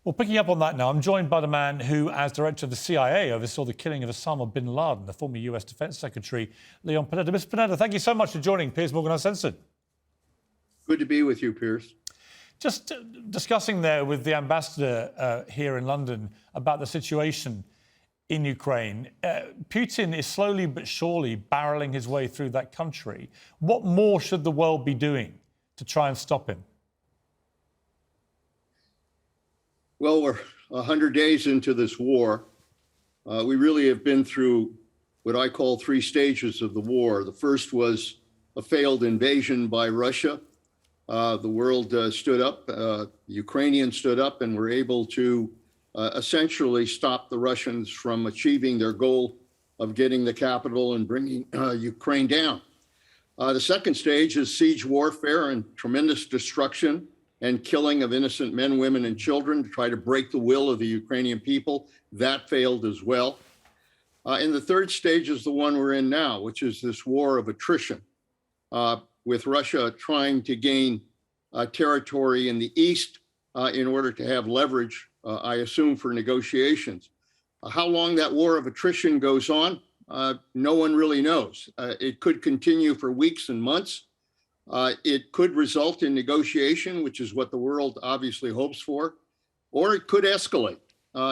Well, picking up on that now, I'm joined by the man who, as director of the CIA, oversaw the killing of Osama bin Laden, the former US Defense Secretary, Leon Panetta. Mr. Panetta, thank you so much for joining Piers Morgan Uncensored. Good to be with you, Piers. Just discussing there with the ambassador here in London about the situation in Ukraine. Putin is slowly but surely barreling his way through that country. What more should the world be doing to try and stop him? Well, we're 100 days into this war. We really have been through what I call three stages of the war. The first was a failed invasion by Russia. The world stood up, the Ukrainians stood up, and were able to essentially stop the Russians from achieving their goal of getting the capital and bringing Ukraine down. The second stage is siege warfare and tremendous destruction and killing of innocent men, women, and children to try to break the will of the Ukrainian people. That failed as well. And the third stage is the one we're in now, which is this war of attrition, with Russia trying to gain territory in the east in order to have leverage, I assume, for negotiations. How long that war of attrition goes on, no one really knows. It could continue for weeks and months. It could result in negotiation, which is what the world obviously hopes for, or it could escalate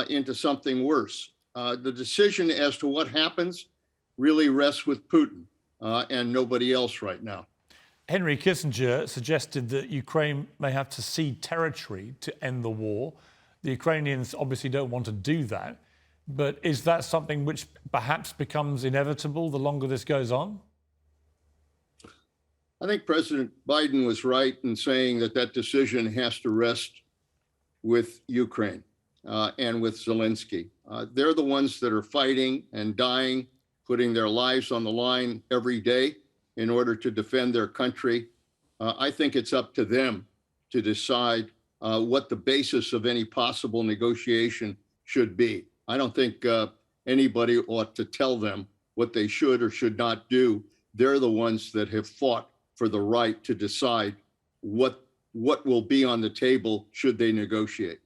into something worse. The decision as to what happens really rests with Putin and nobody else right now. Henry Kissinger suggested that Ukraine may have to cede territory to end the war. The Ukrainians obviously don't want to do that. But is that something which perhaps becomes inevitable the longer this goes on? I think President Biden was right in saying that that decision has to rest with Ukraine and with Zelensky. They're the ones that are fighting and dying, putting their lives on the line every day in order to defend their country. I think it's up to them to decide what the basis of any possible negotiation should be. I don't think anybody ought to tell them what they should or should not do. They're the ones that have fought for the right to decide what will be on the table should they negotiate.